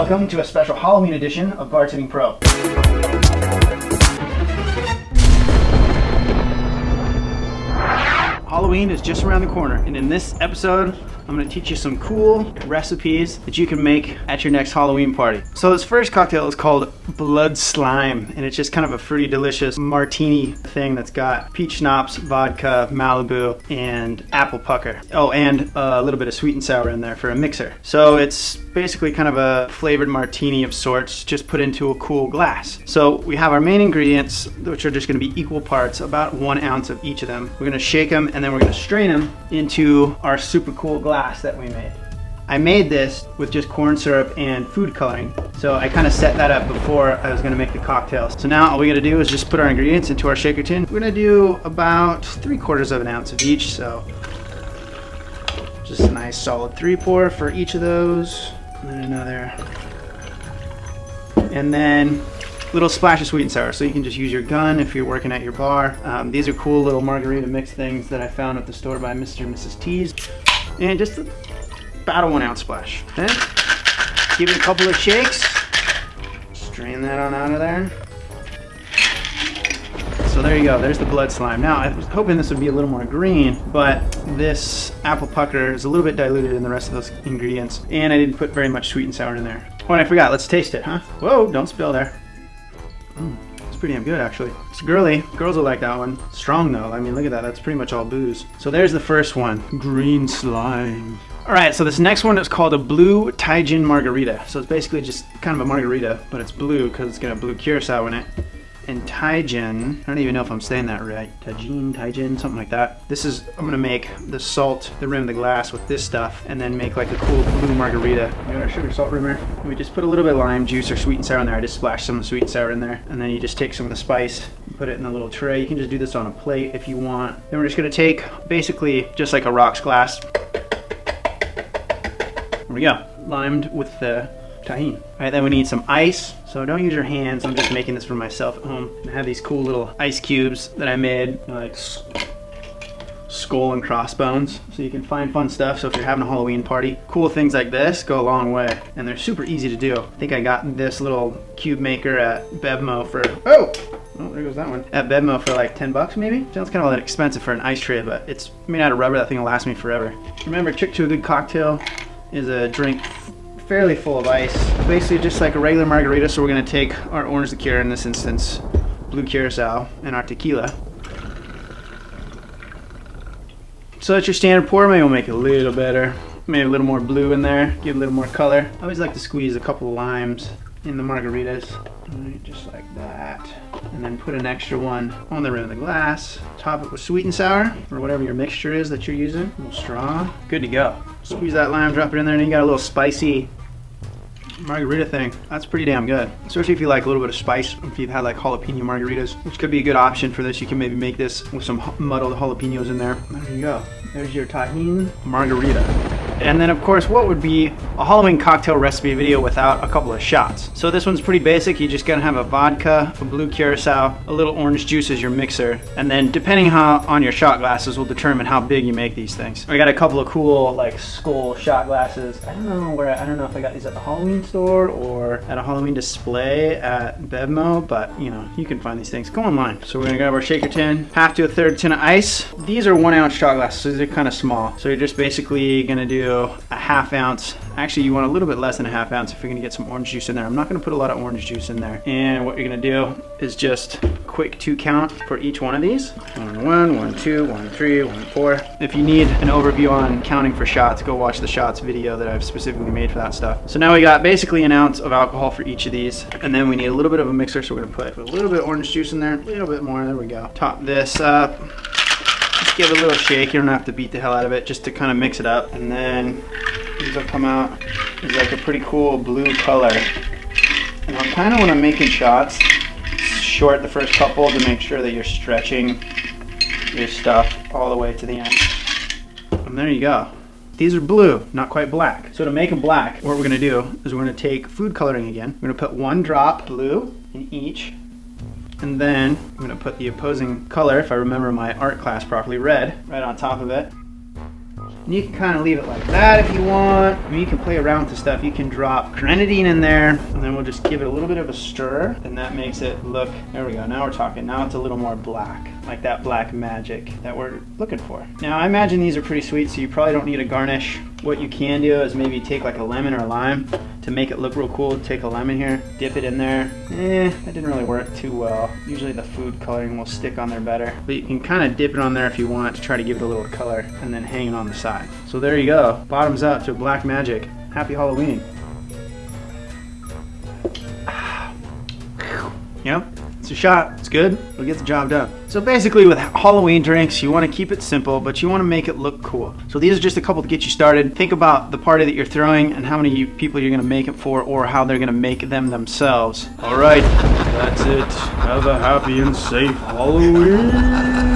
Welcome to a special Halloween edition of Bartending Pro. Halloween is just around the corner, and in this episode, I'm going to teach you some cool recipes that you can make at your next Halloween party. So this first cocktail is called Bloody Slime, and it's just kind of a fruity, delicious martini thing that's got peach schnapps, vodka, Malibu, and apple pucker. Oh, and a little bit of sweet and sour in there for a mixer. So it's basically kind of a flavored martini of sorts, just put into a cool glass. So we have our main ingredients, which are just going to be equal parts, about 1 ounce of each of them. We're going to shake them, and then we're going to strain them into our super cool glass that we made. I made this with just corn syrup and food coloring, so I kind of set that up before I was going to make the cocktails. So now all we got to do is just put our ingredients into our shaker tin. We're going to do about 3/4 of an ounce of each, so just a nice solid 3-pour for each of those, and then another, and then a little splash of sweet and sour, so you can just use your gun if you're working at your bar. These are cool little margarita mix things that I found at the store by Mr. and Mrs. T's. And just about a 1 ounce splash. Then give it a couple of shakes. Strain that on out of there. So there you go, there's the blood slime. Now I was hoping this would be a little more green, but this apple pucker is a little bit diluted in the rest of those ingredients, and I didn't put very much sweet and sour in there. Oh, and I forgot, let's taste it, huh? Whoa, don't spill there. It's pretty damn good, actually. It's girly. Girls will like that one. Strong though. I mean, look at that. That's pretty much all booze. So there's the first one. Green slime. All right, so this next one is called a blue Tajin Margarita. So it's basically just kind of a margarita, but it's blue because it's got a blue Curacao in it. And Tajin, I don't even know if I'm saying that right. Tajin, something like that. This is, I'm gonna make the salt, the rim of the glass with this stuff, and then make like a cool blue margarita. We got our sugar salt rimmer. We just put a little bit of lime juice or sweet and sour in there. I just splashed some of the sweet and sour in there. And then you just take some of the spice and put it in a little tray. You can just do this on a plate if you want. Then we're just gonna take basically just like a rocks glass. There we go, limed with the Tajin. All right, then we need some ice. So don't use your hands. I'm just making this for myself at home. I have these cool little ice cubes that I made, like skull and crossbones. So you can find fun stuff. So if you're having a Halloween party, cool things like this go a long way. And they're super easy to do. I think I got this little cube maker at Bevmo for, oh, there goes that one. At Bevmo for like 10 bucks maybe. Sounds kind of expensive for an ice tray, but it's made out of rubber. That thing will last me forever. Remember, trick to a good cocktail is a drink fairly full of ice. Basically just like a regular margarita, so we're gonna take our orange liqueur, in this instance blue Curacao, and our tequila. So that's your standard pour. Maybe we'll make it a little better, maybe a little more blue in there, give it a little more color. I always like to squeeze a couple of limes in the margaritas. Right, just like that. And then put an extra one on the rim of the glass. Top it with sweet and sour, or whatever your mixture is that you're using. A little straw. Good to go. Squeeze that lime, drop it in there, and you got a little spicy margarita thing. That's pretty damn good. Especially if you like a little bit of spice. If you've had like jalapeno margaritas, which could be a good option for this. You can maybe make this with some muddled jalapenos in there. There you go. There's your Tajin Margarita. And then of course, what would be a Halloween cocktail recipe video without a couple of shots? So this one's pretty basic. You just gotta have a vodka, a blue Curacao, a little orange juice as your mixer, and then depending on your shot glasses will determine how big you make these things. I got a couple of cool like skull shot glasses. I don't know if I got these at the Halloween store or at a Halloween display at Bevmo, but you know, you can find these things. Go online. So we're gonna grab our shaker tin, half to a third tin of ice. These are 1 ounce shot glasses, so these are kind of small. So you're just basically gonna do a ½ ounce. Actually, you want a little bit less than a ½ ounce if you're gonna get some orange juice in there. I'm not gonna put a lot of orange juice in there. And what you're gonna do is just quick 2 count for each one of these. 1, 1, 1, 2, 1, 3, 1, 4. If you need an overview on counting for shots, go watch the shots video that I've specifically made for that stuff. So now we got basically 1 ounce of alcohol for each of these. And then we need a little bit of a mixer, so we're gonna put a little bit of orange juice in there, a little bit more, there we go. Top this up. Just give it a little shake. You don't have to beat the hell out of it, just to kind of mix it up. And then these will come out as like a pretty cool blue color. And I'll kind of, when I'm making shots, short the first couple to make sure that you're stretching your stuff all the way to the end. And there you go. These are blue, not quite black. So to make them black, what we're gonna do is we're gonna take food coloring again. We're gonna put 1 drop blue in each. And then I'm gonna put the opposing color, if I remember my art class properly, red, right on top of it. And you can kind of leave it like that if you want. I mean, you can play around with the stuff. You can drop grenadine in there, and then we'll just give it a little bit of a stir, and that makes it look, there we go, now we're talking. Now it's a little more black, like that black magic that we're looking for. Now, I imagine these are pretty sweet, so you probably don't need a garnish. What you can do is maybe take like a lemon or a lime to make it look real cool. Take a lemon here, dip it in there. That didn't really work too well. Usually the food coloring will stick on there better. But you can kind of dip it on there if you want to try to give it a little color, and then hang it on the side. So there you go. Bottoms up to black magic. Happy Halloween. Yep, it's a shot. It's good. It'll get the job done. So basically with Halloween drinks, you want to keep it simple, but you want to make it look cool. So these are just a couple to get you started. Think about the party that you're throwing and how many people you're going to make it for, or how they're going to make them themselves. All right, that's it. Have a happy and safe Halloween.